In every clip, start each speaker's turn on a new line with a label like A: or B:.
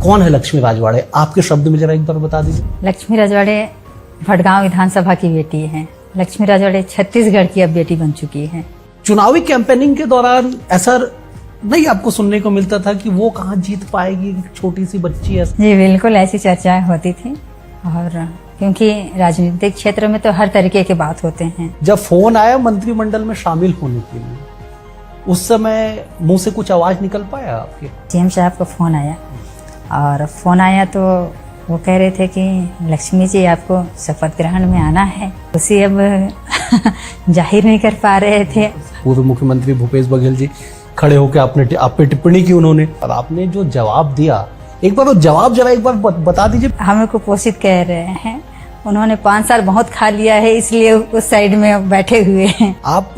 A: कौन है लक्ष्मी राजवाड़े? आपके शब्द में जरा एक बार बता दीजिए।
B: लक्ष्मी राजवाड़े भटगांव विधानसभा की बेटी है। लक्ष्मी राजवाड़े छत्तीसगढ़ की अब बेटी बन चुकी है।
A: चुनावी कैंपेनिंग के दौरान ऐसा नहीं आपको सुनने को मिलता था कि वो कहाँ जीत पाएगी, छोटी सी बच्ची है?
B: जी बिल्कुल, ऐसी चर्चाएं होती थी। और क्योंकि राजनीतिक क्षेत्र में तो हर तरीके के बात होते हैं।
A: जब फोन आया मंत्रिमंडल में शामिल होने के लिए, उस समय मुंह से कुछ आवाज निकल पाया आपके?
B: सीएम साहब का फोन आया, और फोन आया तो वो कह रहे थे कि लक्ष्मी जी आपको शपथ ग्रहण में आना है। उसी अब जाहिर नहीं कर पा रहे थे।
A: पूर्व मुख्यमंत्री भूपेश बघेल जी खड़े होकर आप पे टिप्पणी की उन्होंने, और आपने जो जवाब दिया, एक बार वो जवाब जरा एक बार बता दीजिए।
B: हमें कुपोषित कह रहे हैं, उन्होंने 5 साल बहुत खा लिया है, इसलिए उस साइड में बैठे हुए हैं।
A: आप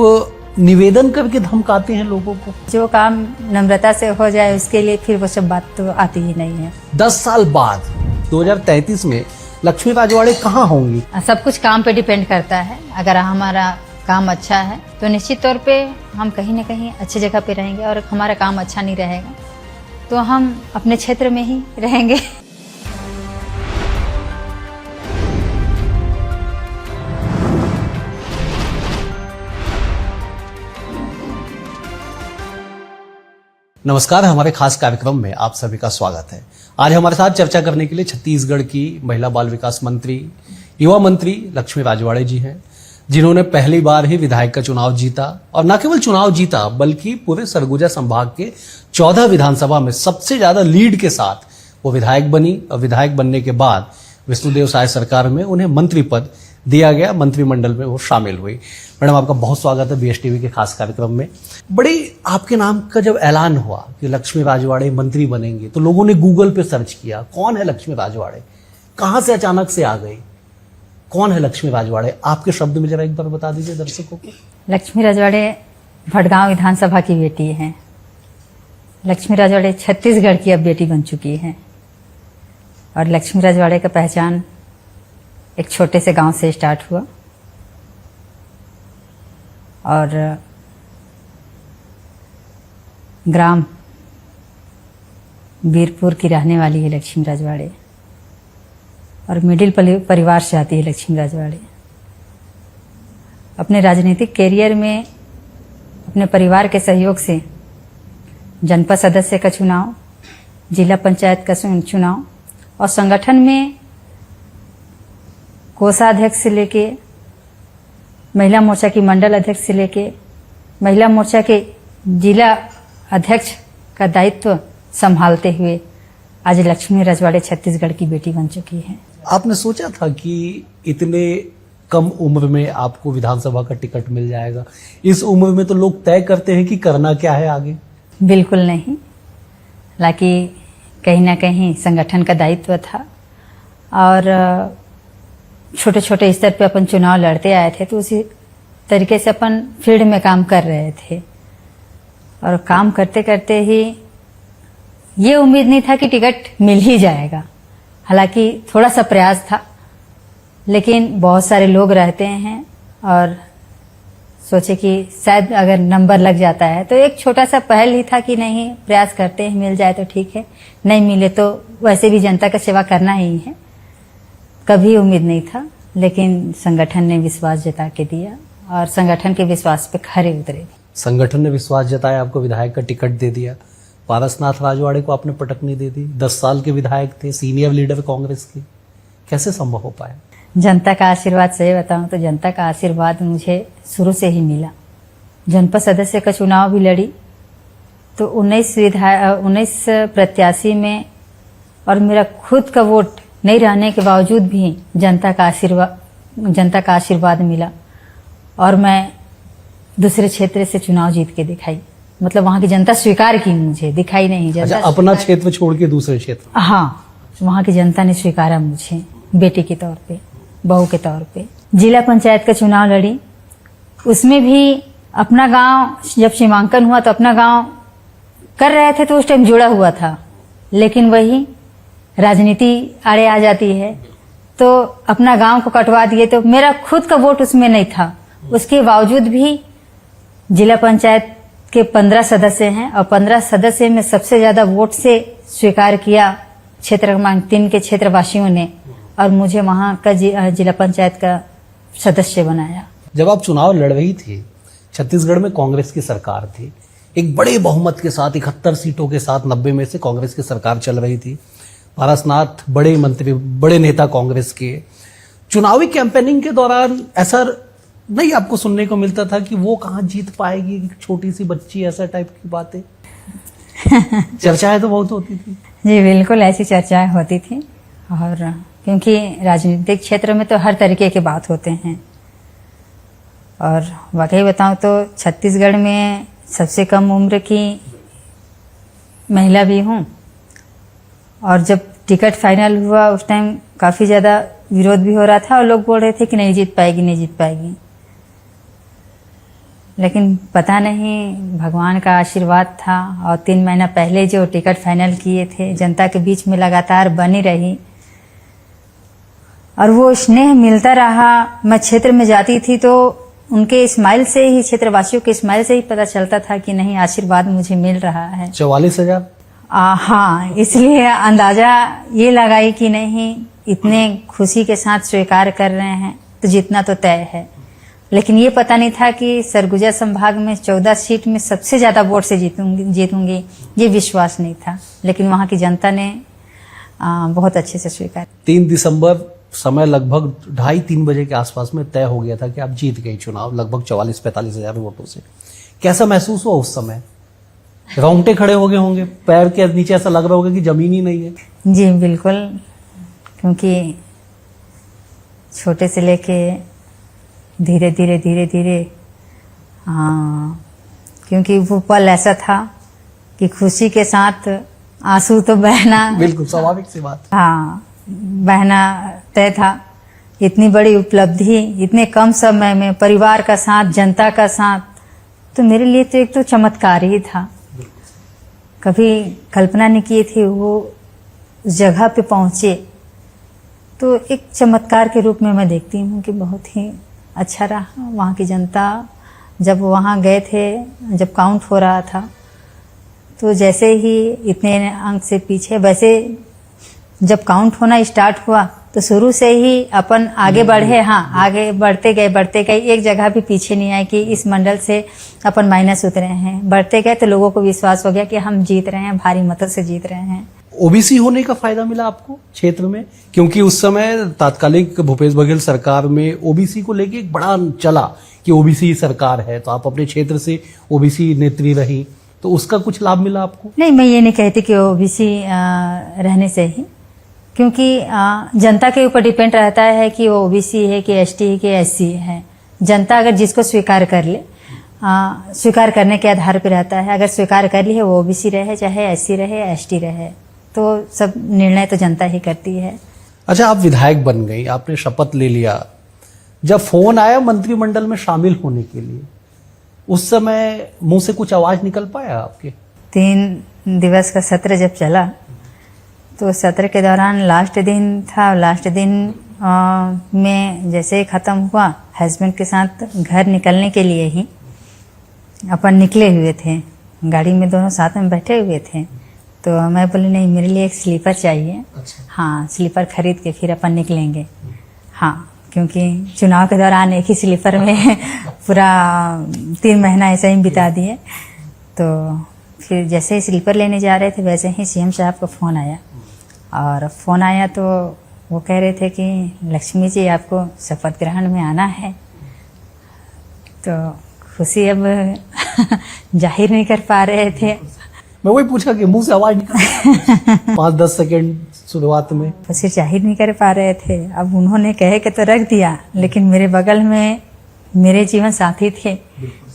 A: निवेदन करके धमकाते हैं लोगों को।
B: जो काम नम्रता से हो जाए उसके लिए फिर वो सब बात तो आती ही नहीं है।
A: 10 साल बाद 2033 में लक्ष्मी राजवाड़े कहाँ होंगी?
B: सब कुछ काम पे डिपेंड करता है। अगर हमारा काम अच्छा है तो निश्चित तौर पे हम कहीं न कहीं अच्छी जगह पे रहेंगे, और हमारा काम अच्छा नहीं रहेगा तो हम अपने क्षेत्र में ही रहेंगे।
A: नमस्कार, हमारे खास कार्यक्रम में आप सभी का स्वागत है। आज हमारे साथ चर्चा करने के लिए छत्तीसगढ़ की महिला बाल विकास मंत्री, युवा मंत्री लक्ष्मी राजवाड़े जी हैं, जिन्होंने पहली बार ही विधायक का चुनाव जीता, और न केवल चुनाव जीता बल्कि पूरे सरगुजा संभाग के 14 विधानसभा में सबसे ज्यादा लीड के साथ वो विधायक बनी, और विधायक बनने के बाद विष्णुदेव साय सरकार में उन्हें मंत्री पद दिया गया, मंत्रिमंडल में वो शामिल हुई। मैडम, आपका बहुत स्वागत है BSTV के खास कार्यक्रम में। बड़ी आपके नाम का जब ऐलान हुआ कि लक्ष्मी राजवाड़े मंत्री बनेंगे, तो लोगों ने गूगल पे सर्च किया, कौन है लक्ष्मी राजवाड़े, कहां से अचानक से आ गई, कौन है लक्ष्मी राजवाड़े? आपके शब्द में जरा एक बार बता दीजिए दर्शकों को।
B: लक्ष्मी राजवाड़े भटगांव विधानसभा की बेटी है। लक्ष्मी राजवाड़े छत्तीसगढ़ की अब बेटी बन चुकी है। और लक्ष्मी राजवाड़े का पहचान एक छोटे से गांव से स्टार्ट हुआ, और ग्राम बीरपुर की रहने वाली है लक्ष्मी राजवाड़े, और मिडिल परिवार से आती है लक्ष्मी राजवाड़े। अपने राजनीतिक कैरियर में अपने परिवार के सहयोग से जनपद सदस्य का चुनाव, जिला पंचायत का चुनाव, और संगठन में कोषाध्यक्ष से लेके महिला मोर्चा की मंडल अध्यक्ष से लेके महिला मोर्चा के जिला अध्यक्ष का दायित्व संभालते हुए आज लक्ष्मी राजवाड़े छत्तीसगढ़ की बेटी बन चुकी है।
A: आपने सोचा था कि इतने कम उम्र में आपको विधानसभा का टिकट मिल जाएगा? इस उम्र में तो लोग तय करते हैं कि करना क्या है आगे। बिल्कुल
B: नहीं, हालांकि कहीं ना कहीं संगठन का दायित्व था, और छोटे छोटे स्तर पे अपन चुनाव लड़ते आए थे, तो उसी तरीके से अपन फील्ड में काम कर रहे थे। और काम करते करते ही ये उम्मीद नहीं था कि टिकट मिल ही जाएगा। हालांकि थोड़ा सा प्रयास था, लेकिन बहुत सारे लोग रहते हैं, और सोचे कि शायद अगर नंबर लग जाता है तो एक छोटा सा पहल ही था कि नहीं, प्रयास करते हैं, मिल जाए तो ठीक है, नहीं मिले तो वैसे भी जनता का सेवा करना ही है। कभी उम्मीद नहीं था, लेकिन संगठन ने विश्वास जता के दिया, और संगठन के विश्वास पे खरे उतरे। संगठन ने विश्वास जताया, आपको विधायक का टिकट दे दिया। पारसनाथ राजवाड़े को आपने पटकनी दे दी। 10 साल के विधायक थे, सीनियर लीडर कांग्रेस के, कैसे संभव हो पाया? जनता का आशीर्वाद, सही बताऊं तो जनता का आशीर्वाद मुझे शुरू से ही मिला। जनपद सदस्य का चुनाव भी लड़ी तो 19 प्रत्याशी में, और मेरा खुद का वोट नहीं रहने के बावजूद भी जनता का आशीर्वाद मिला, और मैं दूसरे क्षेत्र से चुनाव जीत के दिखाई। मतलब वहां की जनता स्वीकार की मुझे, दिखाई नहीं जनता। अच्छा, अपना क्षेत्र छोड़ के दूसरे क्षेत्र? हाँ, वहां की जनता ने स्वीकारा मुझे बेटी के तौर पे, बहू के तौर पे। जिला पंचायत का चुनाव लड़ी, उसमें भी अपना गांव, जब सीमांकन हुआ तो अपना गांव कर रहे थे, तो उस टाइम जुड़ा हुआ था, लेकिन वही राजनीति आड़े आ जाती है तो अपना गांव को कटवा दिए। तो मेरा खुद का वोट उसमें नहीं था, उसके बावजूद भी जिला पंचायत के 15 सदस्य हैं, और 15 सदस्य में सबसे ज्यादा वोट से स्वीकार किया क्षेत्र क्रमांक 3 के क्षेत्रवासियों ने और मुझे वहाँ का जिला पंचायत का सदस्य बनाया।
A: जब आप चुनाव लड़ रही थी, छत्तीसगढ़ में कांग्रेस की सरकार थी, एक बड़े बहुमत के साथ 71 सीटों के साथ 90 में से कांग्रेस की सरकार चल रही थी। पारसनाथ बड़े मंत्री, बड़े नेता कांग्रेस के। चुनावी कैंपेनिंग के दौरान ऐसा नहीं आपको सुनने को मिलता था कि वो कहाँ जीत पाएगी, छोटी सी बच्ची, ऐसा टाइप की बातें? चर्चाएं तो बहुत होती थी।
B: जी बिल्कुल, ऐसी चर्चाएं होती थी। और क्योंकि राजनीतिक क्षेत्र में तो हर तरीके के बात होते हैं, और वाकई बताऊं तो छत्तीसगढ़ में सबसे कम उम्र की महिला भी हूं। और जब टिकट फाइनल हुआ उस टाइम काफ़ी ज़्यादा विरोध भी हो रहा था और लोग बोल रहे थे कि नहीं जीत पाएगी, नहीं जीत पाएगी। लेकिन पता नहीं, भगवान का आशीर्वाद था। और 3 महीना पहले जो टिकट फाइनल किए थे, जनता के बीच में लगातार बनी रही और वो स्नेह मिलता रहा। मैं क्षेत्र में जाती थी तो उनके स्माइल से ही, क्षेत्रवासियों के स्माइल से ही पता चलता था कि नहीं, आशीर्वाद मुझे मिल रहा है।
A: 44,000?
B: हाँ, इसलिए अंदाजा ये लगाई कि नहीं, इतने खुशी के साथ स्वीकार कर रहे हैं तो जीतना तो तय है। लेकिन ये पता नहीं था कि सरगुजा संभाग में 14 सीट में सबसे ज्यादा वोट से जीतूंगी, ये विश्वास नहीं था। लेकिन वहाँ की जनता ने बहुत अच्छे से स्वीकार।
A: 3 दिसंबर समय लगभग 2:30-3 बजे के आसपास में तय हो गया था कि आप जीत गई चुनाव, लगभग 44-45 हजार वोटों से। कैसा महसूस हुआ उस समय? रोंगटे खड़े हो गए होंगे, पैर के नीचे ऐसा लग रहा होगा कि जमीन ही नहीं है।
B: जी बिल्कुल, क्योंकि छोटे से लेके धीरे धीरे क्योंकि वो पल ऐसा था कि खुशी के साथ आंसू तो बहना,
A: बिल्कुल स्वाभाविक सी बात।
B: हाँ, बहना तय था। इतनी बड़ी उपलब्धि इतने कम समय में, परिवार का साथ, जनता का साथ, तो मेरे लिए तो एक तो चमत्कार ही था। कभी कल्पना नहीं की थी वो उस जगह पे पहुंचे, तो एक चमत्कार के रूप में मैं देखती हूँ कि बहुत ही अच्छा रहा। वहाँ की जनता, जब वहाँ गए थे, जब काउंट हो रहा था, तो जैसे ही इतने अंक से पीछे, वैसे जब काउंट होना स्टार्ट हुआ तो शुरू से ही अपन आगे बढ़े। हाँ, आगे बढ़ते गए, एक जगह भी पीछे नहीं आए कि इस मंडल से अपन माइनस उतरे हैं। बढ़ते गए तो लोगों को विश्वास हो गया कि हम जीत रहे हैं, भारी मतों से जीत रहे हैं।
A: ओबीसी होने का फायदा मिला आपको क्षेत्र में? क्योंकि उस समय तात्कालिक भूपेश बघेल सरकार में ओबीसी को लेके एक बड़ा चला कि ओबीसी सरकार है, तो आप अपने क्षेत्र से ओबीसी नेत्री रही, तो उसका कुछ लाभ मिला आपको?
B: नहीं, मैं ये नहीं कहती कि ओबीसी रहने से ही, क्योंकि जनता के ऊपर डिपेंड रहता है कि वो ओबीसी है कि एसटी है कि एससी है। जनता अगर जिसको स्वीकार कर ले, स्वीकार करने के आधार पर रहता है। अगर स्वीकार कर ली है, वो ओबीसी रहे, चाहे एससी रहे, एसटी रहे, तो सब निर्णय तो जनता ही करती है।
A: अच्छा, आप विधायक बन गई, आपने शपथ ले लिया, जब फोन आया मंत्रिमंडल में शामिल होने के लिए, उस समय मुंह से कुछ आवाज निकल पाया आपके?
B: 3 दिवस का सत्र जब चला, तो सत्र के दौरान लास्ट दिन था। लास्ट दिन में जैसे ही खत्म हुआ, हस्बैंड के साथ घर निकलने के लिए ही अपन निकले हुए थे, गाड़ी में दोनों साथ में बैठे हुए थे। तो मैं बोली नहीं, मेरे लिए एक स्लीपर चाहिए।
A: अच्छा।
B: हाँ, स्लीपर खरीद के फिर अपन निकलेंगे। हाँ, क्योंकि चुनाव के दौरान एक ही स्लीपर में पूरा 3 महीना ऐसे ही बिता दिए। तो फिर जैसे ही स्लीपर लेने जा रहे थे, वैसे ही सीएम साहब का फ़ोन आया। और फ़ोन आया तो वो कह रहे थे कि लक्ष्मी जी, आपको शपथ ग्रहण में आना है। तो खुशी अब जाहिर नहीं कर पा रहे थे।
A: मैं वही पूछा कि मुंह से आवाज निकल 5-10 सेकेंड शुरुआत में
B: खुशी जाहिर नहीं कर पा रहे थे। अब उन्होंने कहे के तो रख दिया, लेकिन मेरे बगल में मेरे जीवन साथी थे,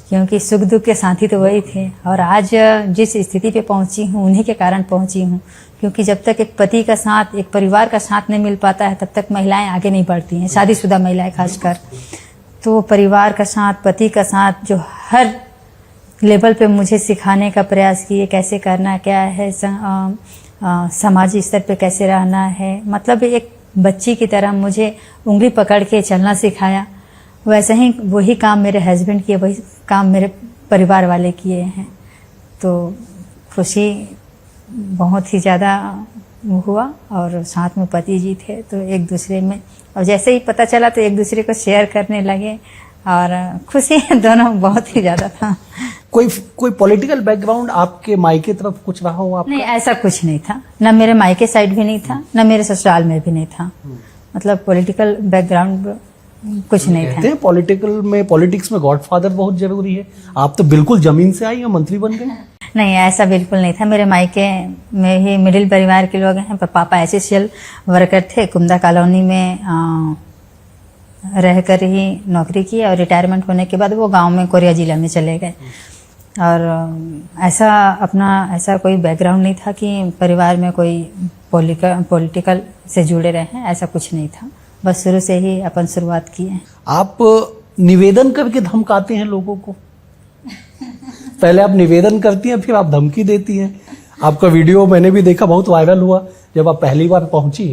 B: क्योंकि सुख दुख के साथी तो वही थे। और आज जिस स्थिति पे पहुंची हूँ, उन्हीं के कारण पहुंची हूँ। क्योंकि जब तक एक पति का साथ, एक परिवार का साथ नहीं मिल पाता है, तब तक महिलाएं आगे नहीं बढ़ती हैं, शादीशुदा महिलाएं खासकर। तो परिवार का साथ, पति का साथ, जो हर लेवल पे मुझे सिखाने का प्रयास किए, कैसे करना क्या है, समाजी स्तर पे कैसे रहना है, मतलब एक बच्ची की तरह मुझे उंगली पकड़ के चलना सिखाया। वैसे ही वही काम मेरे हस्बैंड किए, वही काम मेरे परिवार वाले किए हैं। तो खुशी बहुत ही ज़्यादा हुआ और साथ में पति जी थे, तो एक दूसरे में, और जैसे ही पता चला तो एक दूसरे को शेयर करने लगे और खुशी दोनों बहुत ही ज़्यादा था।
A: कोई पॉलिटिकल बैकग्राउंड आपके मायके तरफ कुछ रहा हो आपका?
B: नहीं, ऐसा कुछ नहीं था, न मेरे मायके साइड भी नहीं था, न मेरे ससुराल में भी नहीं था। मतलब पॉलिटिकल बैकग्राउंड कुछ नहीं था।
A: कहते हैं पॉलिटिक्स में गॉडफादर बहुत जरूरी है। आप तो बिल्कुल जमीन से आई और मंत्री बन गए।
B: नहीं, ऐसा बिल्कुल नहीं था। मेरे मायके में ही मिडिल परिवार के लोग हैं। पापा एसोसियल वर्कर थे, कुमदा कॉलोनी में रहकर ही नौकरी की और रिटायरमेंट होने के बाद वो गांव में कोरिया जिला में चले गए। और ऐसा कोई बैकग्राउंड नहीं था कि परिवार में कोई पॉलिटिकल से जुड़े रहे हैं, ऐसा कुछ नहीं था। बस शुरू से ही अपन शुरुआत की है।
A: आप निवेदन करके धमकाते हैं लोगों को? पहले आप निवेदन करती हैं, फिर आप धमकी देती हैं। आपका वीडियो मैंने भी देखा, बहुत वायरल हुआ। जब आप पहली बार पहुंची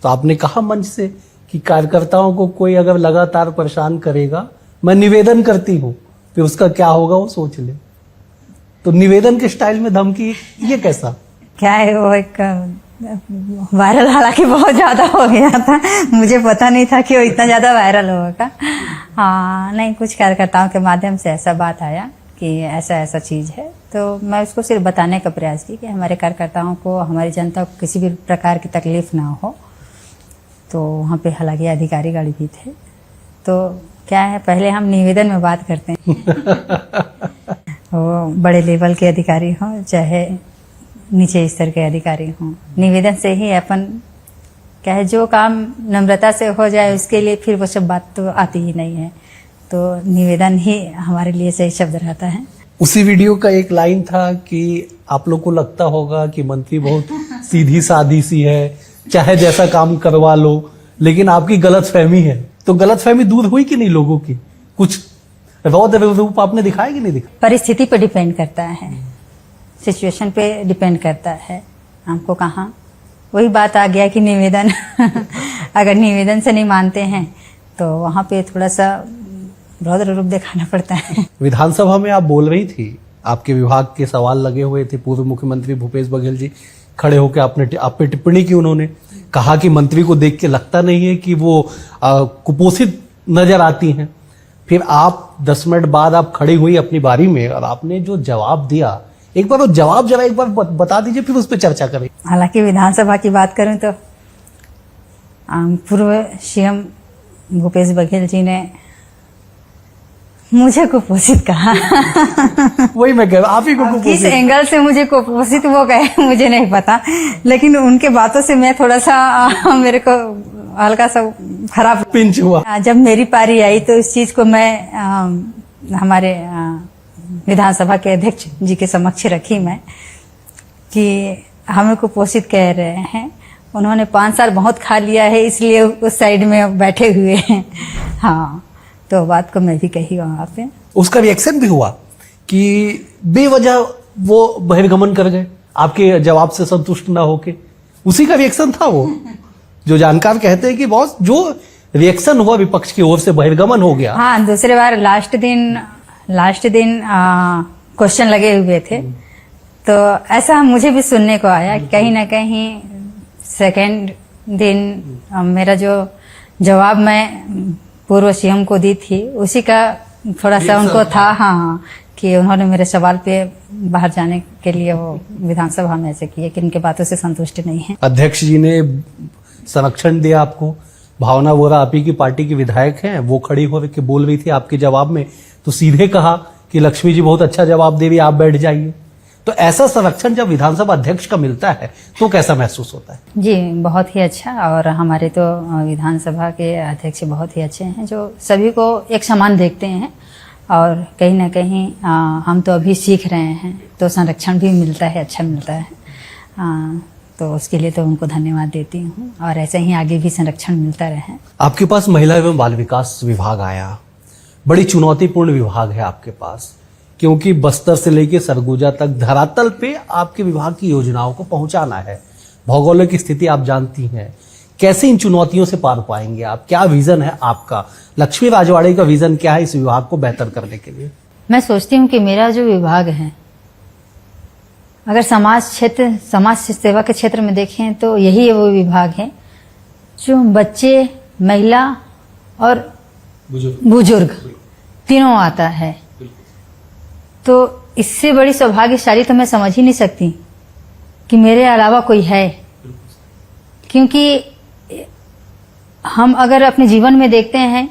A: तो आपने कहा मंच से कि कार्यकर्ताओं को कोई अगर लगातार परेशान करेगा, मैं निवेदन करती हूँ, फिर उसका क्या होगा वो सोच ले। तो निवेदन के स्टाइल में धमकी, ये कैसा?
B: क्या है, वो एक वायरल हालांकि बहुत ज्यादा हो गया था। मुझे पता नहीं था कि वो इतना ज्यादा वायरल होगा। हाँ, नहीं, कुछ कार्यकर्ताओं के माध्यम से ऐसा बात आया कि ऐसा ऐसा चीज है, तो मैं उसको सिर्फ बताने का प्रयास की कि हमारे कार्यकर्ताओं को, हमारी जनता को किसी भी प्रकार की तकलीफ ना हो। तो वहाँ पे हालांकि अधिकारी गाड़ी भी थे। तो क्या है, पहले हम निवेदन में बात करते हैं। वो बड़े लेवल के अधिकारी हों चाहे नीचे स्तर के अधिकारी हों, निवेदन से ही अपन क्या है, जो काम नम्रता से हो जाए उसके लिए फिर वो सब बात तो आती ही नहीं है। तो निवेदन ही हमारे लिए सही शब्द रहता है।
A: उसी वीडियो का एक लाइन था कि आप लोग को लगता होगा कि मंत्री बहुत सीधी सादी सी है, चाहे जैसा काम करवा लो, लेकिन आपकी गलतफहमी है। तो गलतफहमी दूर हुई कि नहीं लोगों की? कुछ रौद्र रूप आपने दिखाया कि नहीं दिखाया?
B: परिस्थिति पे डिपेंड करता है, सिचुएशन पे डिपेंड करता है। हमको कहाँ वही बात आ गया कि निवेदन अगर निवेदन से नहीं मानते हैं तो वहाँ पे थोड़ा सा रौद्र रूप दिखाना पड़ता है।
A: विधानसभा में आप बोल रही थी, आपके विभाग के सवाल लगे हुए थे। पूर्व मुख्यमंत्री भूपेश बघेल जी खड़े होकर आप पे टिप्पणी की। उन्होंने कहा कि मंत्री को देख के लगता नहीं है कि वो कुपोषित नजर आती हैं। फिर आप 10 मिनट बाद आप खड़ी हुई अपनी बारी में और आपने जो जवाब दिया, एक बार वो जवाब जरा एक बार बता दीजिए, फिर उस पर चर्चा करें।
B: हालांकि विधानसभा की बात करूं तो पूर्व सीएम भूपेश बघेल जी ने मुझे कुपोषित कहा।
A: वही मैं कह रहा, आप ही को
B: किस
A: कुपोषित।
B: एंगल से मुझे कुपोषित वो कहे मुझे नहीं पता, लेकिन उनके बातों से मैं थोड़ा सा मेरे को हल्का सा खराब
A: पिंच हुआ।
B: जब मेरी पारी आई तो इस चीज को मैं हमारे विधानसभा के अध्यक्ष जी के समक्ष रखी मैं कि हमें कुपोषित कह रहे हैं। उन्होंने 5 साल बहुत खा लिया है, इसलिए उस साइड में बैठे हुए हैं। हाँ, तो बात को मैं भी कही वहां पे।
A: उसका रिएक्शन भी हुआ कि बेवजह वो बहिर्गमन कर गए, आपके जवाब से संतुष्ट ना होके। उसी का रिएक्शन था वो। जो जानकार कहते हैं कि बॉस, जो रिएक्शन हुआ विपक्ष की ओर से, बहिर्गमन हो गया।
B: हाँ, दूसरे बार लास्ट दिन क्वेश्चन लगे हुए थे, तो ऐसा मुझे भी सुनने को आया। कहीं ना कहीं सेकेंड दिन मेरा जो जवाब मैं पूर्व सीएम को दी थी, उसी का थोड़ा सा उनको था। हाँ, कि उन्होंने मेरे सवाल पे बाहर जाने के लिए वो विधानसभा में ऐसे किए कि उनके बातों से संतुष्ट नहीं है।
A: अध्यक्ष जी ने संरक्षण दिया आपको। भावना वोरा आप ही की पार्टी की विधायक हैं, वो खड़ी हो के बोल रही थी आपके जवाब में, तो सीधे कहा कि लक्ष्मी जी बहुत अच्छा जवाब दे रही, आप बैठ जाइए। तो ऐसा संरक्षण जब विधानसभा अध्यक्ष का मिलता है तो कैसा महसूस होता है? जी,
B: बहुत ही अच्छा। और हमारे तो विधानसभा के अध्यक्ष बहुत ही अच्छे हैं, जो सभी को एक समान देखते हैं। और कहीं ना कहीं हम तो अभी सीख रहे हैं, तो संरक्षण भी मिलता है, अच्छा मिलता है। तो उसके लिए तो उनको धन्यवाद देती हूँ, और ऐसे ही आगे भी संरक्षण मिलता रहे।
A: आपके पास महिला एवं बाल विकास विभाग आया, बड़ी चुनौतीपूर्ण विभाग है आपके पास, क्योंकि बस्तर से लेकर सरगुजा तक धरातल पे आपके विभाग की योजनाओं को पहुंचाना है। भौगोलिक स्थिति आप जानती हैं, कैसे इन चुनौतियों से पार पाएंगे आप? क्या विजन है आपका? लक्ष्मी राजवाड़े का विजन क्या है इस विभाग को बेहतर करने के लिए?
B: मैं सोचती हूँ कि मेरा जो विभाग है अगर समाज सेवा के क्षेत्र में देखें तो यही वो विभाग है जो बच्चे, महिला और बुजुर्ग तीनों आता है। तो इससे बड़ी सौभाग्यशाली तो मैं समझ ही नहीं सकती कि मेरे अलावा कोई है। क्योंकि हम अगर अपने जीवन में देखते हैं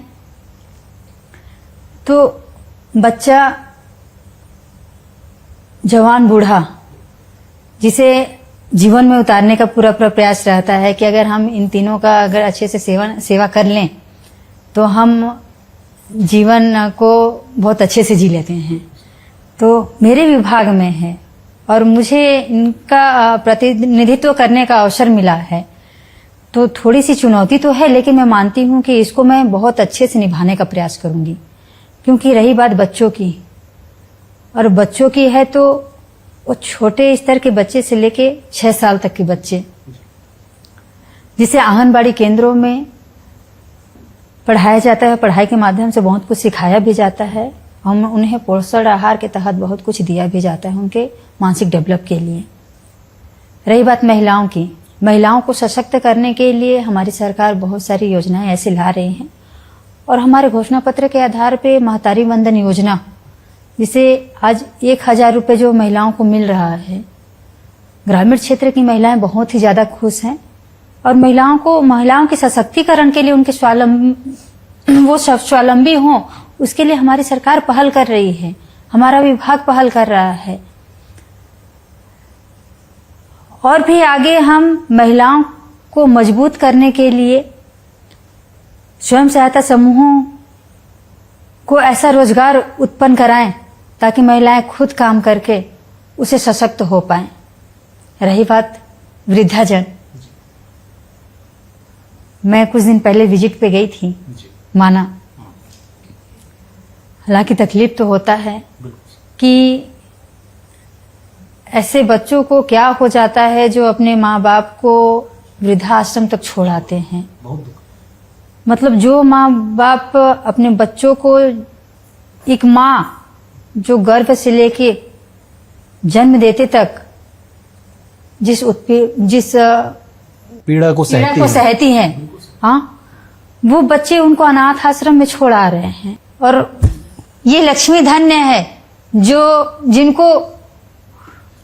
B: तो बच्चा, जवान, बूढ़ा, जिसे जीवन में उतारने का पूरा प्रयास रहता है कि अगर हम इन तीनों का अगर अच्छे से सेवा कर लें तो हम जीवन को बहुत अच्छे से जी लेते हैं। तो मेरे विभाग में है और मुझे इनका प्रतिनिधित्व करने का अवसर मिला है। तो थोड़ी सी चुनौती तो है, लेकिन मैं मानती हूँ कि इसको मैं बहुत अच्छे से निभाने का प्रयास करूंगी। क्योंकि रही बात बच्चों की, और बच्चों की है तो वो छोटे स्तर के बच्चे से लेके 6 साल तक के बच्चे, जिसे आंगनबाड़ी केंद्रों में पढ़ाया जाता है, पढ़ाई के माध्यम से बहुत कुछ सिखाया भी जाता है। हम उन्हें पोषण आहार के तहत बहुत कुछ दिया भी जाता है उनके मानसिक डेवलप के लिए। रही बात महिलाओं की, महिलाओं को सशक्त करने के लिए हमारी सरकार बहुत सारी योजनाएं ऐसे ला रही हैं और हमारे घोषणा पत्र के आधार पे महतारी वंदन योजना, जिसे आज 1000 रुपये जो महिलाओं को मिल रहा है, ग्रामीण क्षेत्र की महिलाएं बहुत ही ज्यादा खुश हैं। और महिलाओं के सशक्तिकरण के लिए उनके स्वावलंबी हों, उसके लिए हमारी सरकार पहल कर रही है, हमारा विभाग पहल कर रहा है। और भी आगे हम महिलाओं को मजबूत करने के लिए स्वयं सहायता समूहों को ऐसा रोजगार उत्पन्न कराएं ताकि महिलाएं खुद काम करके उसे सशक्त हो पाएं। रही बात वृद्धाजन, मैं कुछ दिन पहले विजिट पे गई थी माना। हालांकि तकलीफ तो होता है कि ऐसे बच्चों को क्या हो जाता है जो अपने माँ बाप को वृद्धाश्रम तक छोड़ आते हैं। मतलब जो माँ बाप अपने बच्चों को, एक माँ जो गर्भ से लेके जन्म देते तक जिस
A: पीड़ा को
B: सहती हैं, हाँ, वो बच्चे उनको अनाथ आश्रम में छोड़ आ रहे हैं। और ये लक्ष्मी धन्य है जिनको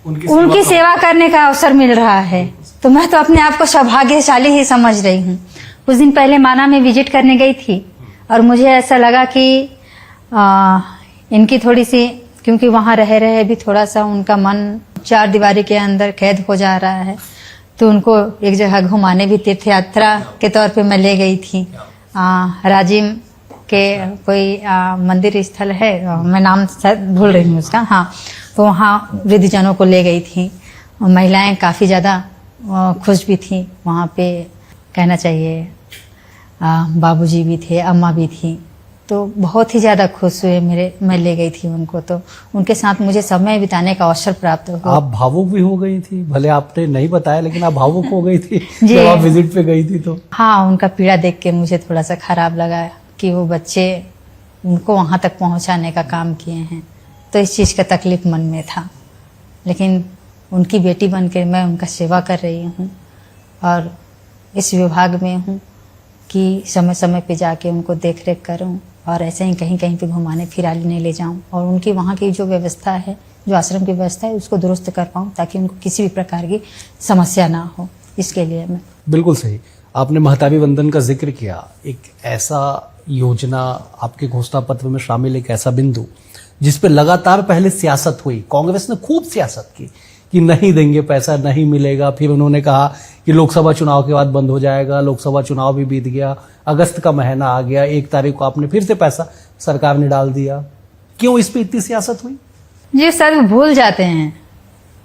B: उनकी सेवा करने का अवसर मिल रहा है। तो मैं तो अपने आप को सौभाग्यशाली ही समझ रही हूँ। कुछ दिन पहले माना में विजिट करने गई थी और मुझे ऐसा लगा कि इनकी थोड़ी सी, क्योंकि वहां रह रहे भी थोड़ा सा उनका मन 4 दीवारी के अंदर कैद हो जा रहा है, तो उनको एक जगह घुमाने भी तीर्थ यात्रा के तौर पे मैं ले गई थी। राजिम के कोई मंदिर स्थल है, मैं नाम शायद भूल रही हूँ उसका, हाँ, तो वहाँ वृद्धजनों को ले गई थी। महिलाएं काफ़ी ज़्यादा खुश भी थी वहाँ पे, कहना चाहिए। बाबूजी भी थे, अम्मा भी थी, तो बहुत ही ज़्यादा खुश हुए मैं ले गई थी उनको। तो उनके साथ मुझे समय बिताने का अवसर प्राप्त हुआ।
A: आप भावुक भी हो गई थी, भले आपने नहीं बताया, लेकिन आप भावुक हो गई थी जब आप विजिट पे गई थी तो।
B: हाँ, उनका पीड़ा देख के मुझे थोड़ा सा खराब लगा कि वो बच्चे उनको वहाँ तक पहुँचाने का काम किए हैं, तो इस चीज़ का तकलीफ मन में था। लेकिन उनकी बेटी बन के मैं उनका सेवा कर रही हूँ और इस विभाग में हूँ कि समय समय पे जाके उनको देख रेख करूँ और ऐसे ही कहीं कहीं पे घुमाने फिराने ले जाऊँ और उनकी वहाँ की जो व्यवस्था है, जो आश्रम की व्यवस्था है, उसको दुरुस्त कर पाऊँ ताकि उनको किसी भी प्रकार की समस्या ना हो। इसके लिए मैं
A: बिल्कुल सही। आपने महतारी वंदन का जिक्र किया, एक ऐसा योजना आपके घोषणा पत्र में शामिल, एक ऐसा बिंदु जिस पे लगातार पहले सियासत हुई, कांग्रेस ने खूब सियासत की कि नहीं देंगे पैसा, नहीं मिलेगा। फिर उन्होंने कहा कि लोकसभा चुनाव के बाद बंद हो जाएगा। लोकसभा चुनाव भी बीत गया, अगस्त का महीना आ गया, 1 तारीख को आपने फिर से पैसा सरकार ने डाल दिया। क्यों इस पे इतनी सियासत हुई?
B: ये सब भूल जाते हैं,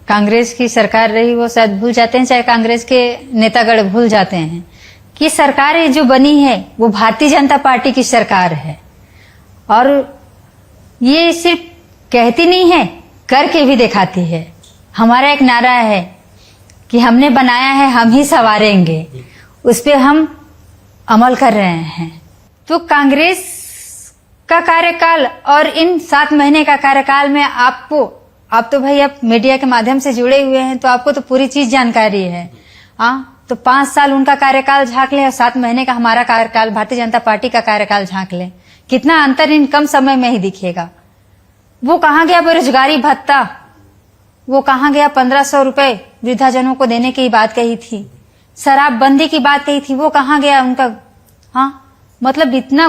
B: कांग्रेस की सरकार रही वो शायद भूल जाते हैं, चाहे कांग्रेस के नेतागण भूल जाते हैं कि सरकार जो बनी है वो भारतीय जनता पार्टी की सरकार है। और ये सिर्फ कहती नहीं है, करके भी दिखाती है। हमारा एक नारा है कि हमने बनाया है, हम ही संवारेंगे, उस पे हम अमल कर रहे हैं। तो कांग्रेस का कार्यकाल और इन 7 महीने का कार्यकाल में आपको आप तो भाई अब मीडिया के माध्यम से जुड़े हुए हैं, तो आपको तो पूरी चीज जानकारी है। हाँ, तो 5 साल उनका कार्यकाल झांक ले और 7 महीने का हमारा कार्यकाल, भारतीय जनता पार्टी का कार्यकाल झांक ले, कितना अंतर इन कम समय में ही दिखेगा। वो कहाँ गया बेरोजगारी भत्ता, वो कहाँ गया 1500 रुपए वृद्धाजनों को देने की बात कही थी, शराबबंदी की बात कही थी, वो कहाँ गया उनका। हाँ, मतलब इतना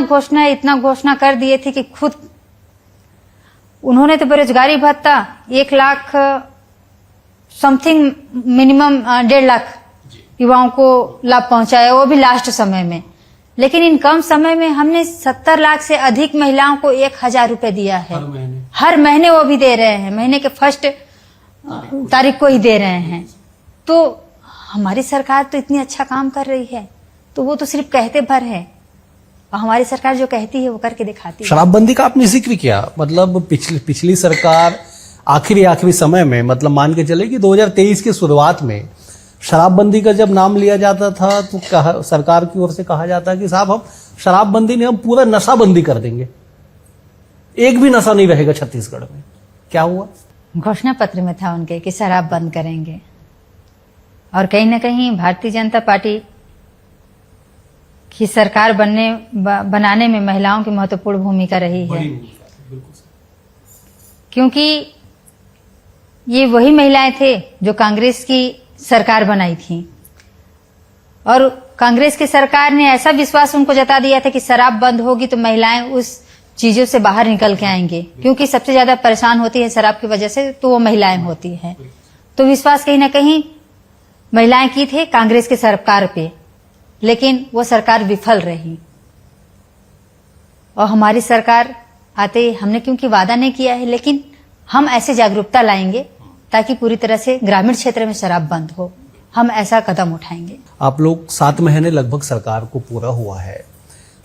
B: घोषणा कर दिए थे कि खुद उन्होंने तो बेरोजगारी भत्ता 1 लाख समथिंग मिनिमम 1.5 लाख युवाओं को लाभ पहुंचाया, वो भी लास्ट समय में। लेकिन इन कम समय में हमने 70 लाख से अधिक महिलाओं को 1000 रुपए दिया है हर महीने वो भी दे रहे हैं, महीने के फर्स्ट तारीख को ही दे रहे हैं। तो हमारी सरकार तो इतनी अच्छा काम कर रही है, तो वो तो सिर्फ कहते भर है, और हमारी सरकार जो कहती है वो करके दिखाती है।
A: शराबबंदी का आपने जिक्र किया, मतलब पिछली सरकार आखिरी समय में, मतलब मान के चले कि 2023 की शुरुआत में शराबबंदी का जब नाम लिया जाता था तो सरकार की ओर से कहा जाता कि साहब हम शराबबंदी नहीं, हम पूरा नशाबंदी कर देंगे, एक भी नशा नहीं रहेगा छत्तीसगढ़ में। क्या हुआ?
B: घोषणा पत्र में था उनके कि शराब बंद करेंगे, और कहीं ना कहीं भारतीय जनता पार्टी की सरकार बनाने में महिलाओं की महत्वपूर्ण भूमिका रही है, क्योंकि ये वही महिलाएं थे जो कांग्रेस की सरकार बनाई थी, और कांग्रेस की सरकार ने ऐसा विश्वास उनको जता दिया था कि शराब बंद होगी तो महिलाएं उस चीजों से बाहर निकल के आएंगे, क्योंकि सबसे ज्यादा परेशान होती है शराब की वजह से तो वो महिलाएं होती हैं। तो विश्वास कहीं ना कहीं महिलाएं की थे कांग्रेस की सरकार पे, लेकिन वो सरकार विफल रही। और हमारी सरकार आते हमने क्योंकि वादा नहीं किया है, लेकिन हम ऐसे जागरूकता लाएंगे ताकि पूरी तरह से ग्रामीण क्षेत्र में शराब बंद हो, हम ऐसा कदम उठाएंगे।
A: आप लोग 7 महीने लगभग सरकार को पूरा हुआ है,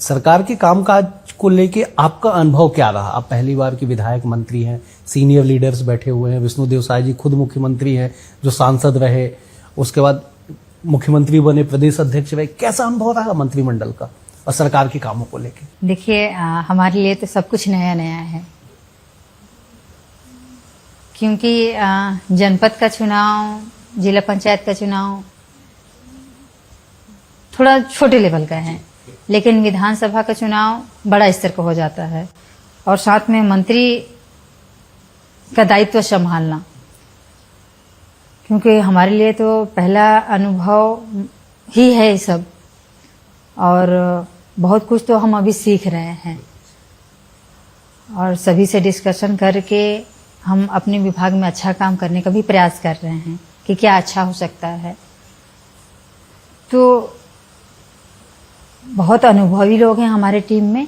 A: सरकार के कामकाज को लेके आपका अनुभव क्या रहा? आप पहली बार की विधायक मंत्री हैं, सीनियर लीडर्स बैठे हुए हैं, विष्णुदेव साय जी खुद मुख्यमंत्री हैं जो सांसद रहे, उसके बाद मुख्यमंत्री बने, प्रदेश अध्यक्ष रहे, कैसा अनुभव रहा मंत्रिमंडल का और सरकार के कामों को लेके?
B: देखिए, हमारे लिए तो सब कुछ नया नया है, क्योंकि जनपद का चुनाव, जिला पंचायत का चुनाव थोड़ा छोटे लेवल का है, लेकिन विधानसभा का चुनाव बड़ा स्तर का हो जाता है, और साथ में मंत्री का दायित्व संभालना, क्योंकि हमारे लिए तो पहला अनुभव ही है ये सब, और बहुत कुछ तो हम अभी सीख रहे हैं, और सभी से डिस्कशन करके हम अपने विभाग में अच्छा काम करने का भी प्रयास कर रहे हैं कि क्या अच्छा हो सकता है। तो बहुत अनुभवी लोग हैं हमारे टीम में,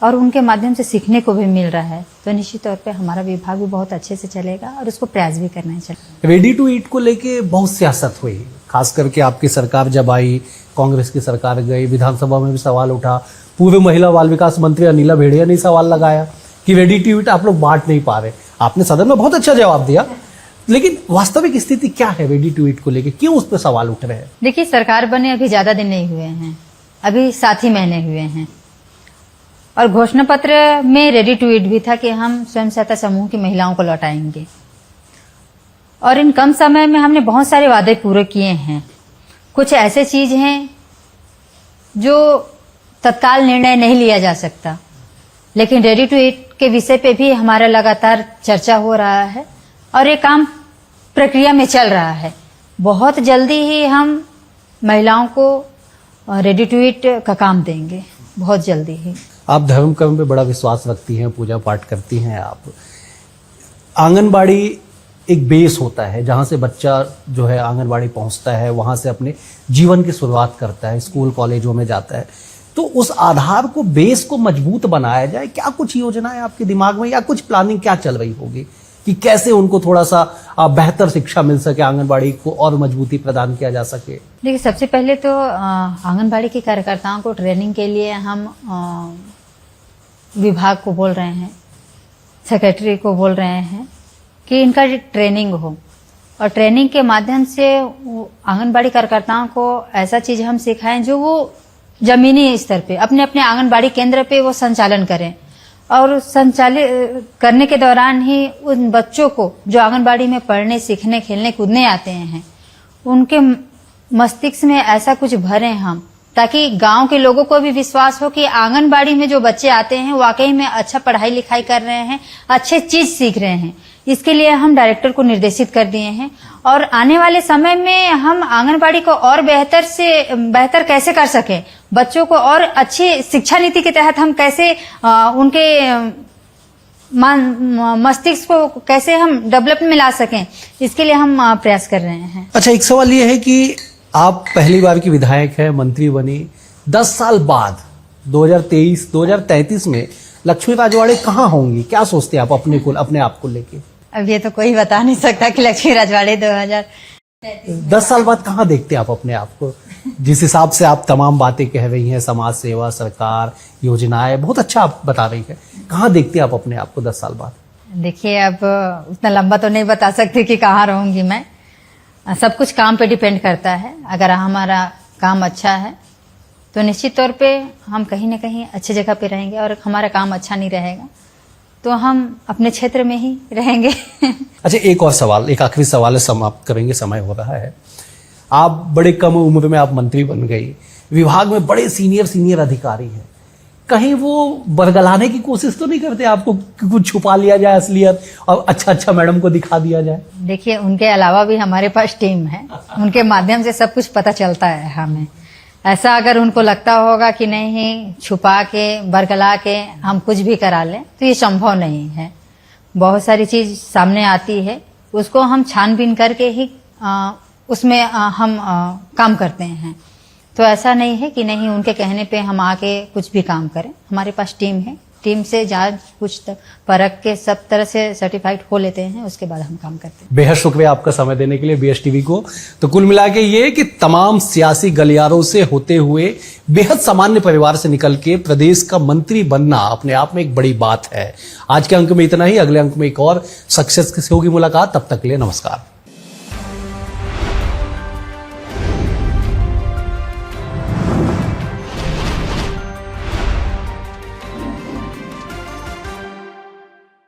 B: और उनके माध्यम से सीखने को भी मिल रहा है, तो निश्चित तौर पे हमारा विभाग भी बहुत अच्छे से चलेगा और उसको प्रयास भी करना चाहिए।
A: रेडी टू ईट को लेके बहुत सियासत हुई, खास करके आपकी सरकार जब आई, कांग्रेस की सरकार गई, विधानसभा में भी सवाल उठा, पूर्व महिला बाल विकास मंत्री अनिला भेड़िया ने सवाल लगाया कि रेडी टू ईट आप लोग बांट नहीं पा रहे। आपने सदन में बहुत अच्छा जवाब दिया, लेकिन वास्तविक स्थिति क्या है रेडी टू ईट को लेके, क्यों उस पर सवाल उठ रहे हैं?
B: देखिए, सरकार बने अभी ज्यादा दिन नहीं हुए हैं, अभी 7 ही महीने हुए हैं, और घोषणा पत्र में रेडी टू ईट भी था कि हम स्वयं सहायता समूह की महिलाओं को लौटाएंगे, और इन कम समय में हमने बहुत सारे वादे पूरे किए हैं। कुछ ऐसे चीज हैं जो तत्काल निर्णय नहीं लिया जा सकता, लेकिन रेडी टू ईट के विषय पे भी हमारा लगातार चर्चा हो रहा है, और ये काम प्रक्रिया में चल रहा है। बहुत जल्दी ही हम महिलाओं को रेडी टू ईट का काम देंगे, बहुत जल्दी ही।
A: आप धर्म कर्म पे बड़ा विश्वास रखती हैं, पूजा पाठ करती हैं आप। आंगनबाड़ी एक बेस होता है जहां से बच्चा जो है आंगनबाड़ी पहुंचता है, वहां से अपने जीवन की शुरुआत करता है, स्कूल कॉलेजों में जाता है। तो उस आधार को, बेस को मजबूत बनाया जाए, क्या कुछ योजनाएं आपके दिमाग में या कुछ प्लानिंग क्या चल रही होगी कि कैसे उनको थोड़ा सा बेहतर शिक्षा मिल सके, आंगनबाड़ी को और मजबूती प्रदान किया जा सके?
B: देखिए, सबसे पहले तो आंगनबाड़ी के कार्यकर्ताओं को ट्रेनिंग के लिए हम विभाग को बोल रहे हैं, सेक्रेटरी को बोल रहे हैं कि इनका ट्रेनिंग हो, और ट्रेनिंग के माध्यम से आंगनबाड़ी कार्यकर्ताओं को ऐसा चीज हम सिखाएं जो वो जमीनी स्तर पे अपने अपने आंगनबाड़ी केंद्र पे वो संचालन करें, और संचालित करने के दौरान ही उन बच्चों को जो आंगनबाड़ी में पढ़ने, सीखने, खेलने, कूदने आते हैं, उनके मस्तिष्क में ऐसा कुछ भरें हम, ताकि गांव के लोगों को भी विश्वास हो कि आंगनबाड़ी में जो बच्चे आते हैं वाकई में अच्छा पढ़ाई लिखाई कर रहे हैं, अच्छे चीज सीख रहे हैं। इसके लिए हम डायरेक्टर को निर्देशित कर दिए हैं और आने वाले समय में हम आंगनबाड़ी को और बेहतर से बेहतर कैसे कर सकें, बच्चों को और अच्छी शिक्षा नीति के तहत हम कैसे उनके मस्तिष्क को कैसे हम डेवलप में ला सकें, इसके लिए हम प्रयास कर रहे हैं।
A: अच्छा, एक सवाल ये है कि आप पहली बार की विधायक है, मंत्री बनी, 10 साल बाद 2033 में लक्ष्मी राजवाड़े कहाँ होंगी? क्या सोचते हैं आप अपने आप को लेके?
B: अब ये तो कोई बता नहीं सकता कि लक्ष्मी राजवाड़े
A: 10 साल बाद कहाँ देखते हैं आप अपने आप को? जिस हिसाब से आप तमाम बातें कह रही हैं, समाज सेवा, सरकार, योजनाएं, बहुत अच्छा आप बता रही है, कहाँ देखते हैं आप अपने आप को 10 साल बाद?
B: देखिए, अब उतना लंबा तो नहीं बता सकती कि कहाँ रहूंगी मैं। सब कुछ काम पे डिपेंड करता है। अगर हमारा काम अच्छा है तो निश्चित तौर पे हम कहीं ना कहीं अच्छी जगह पे रहेंगे, और हमारा काम अच्छा नहीं रहेगा तो हम अपने क्षेत्र में ही रहेंगे।
A: अच्छा, एक और सवाल, एक आखिरी सवाल है, समाप्त करेंगे, समय हो रहा है। आप बड़े कम उम्र में आप मंत्री बन गई, विभाग में बड़े सीनियर अधिकारी हैं, कहीं वो बरगलाने की कोशिश तो नहीं करते आपको कि कुछ छुपा लिया जाए असलियत और अच्छा मैडम को दिखा दिया जाए?
B: देखिए, उनके अलावा भी हमारे पास टीम है, उनके माध्यम से सब कुछ पता चलता है हमें। ऐसा अगर उनको लगता होगा कि नहीं, छुपा के बरगला के हम कुछ भी करा लें, तो ये संभव नहीं है। बहुत सारी चीज सामने आती है, उसको हम छानबीन करके ही उसमें हम काम करते हैं। तो ऐसा नहीं है कि नहीं, उनके कहने पे हम आके कुछ भी काम करें। हमारे पास टीम है, टीम से जांच कुछ परख के सब तरह से सर्टिफाइड हो लेते हैं, उसके बाद हम काम करते हैं।
A: बेहद शुक्रिया आपका समय देने के लिए BS टीवी को। तो कुल मिला के ये कि तमाम सियासी गलियारों से होते हुए बेहद सामान्य परिवार से निकल के प्रदेश का मंत्री बनना अपने आप में एक बड़ी बात है। आज के अंक में इतना ही, अगले अंक में एक और सक्सेस से होगी मुलाकात। तब तक के लिए नमस्कार।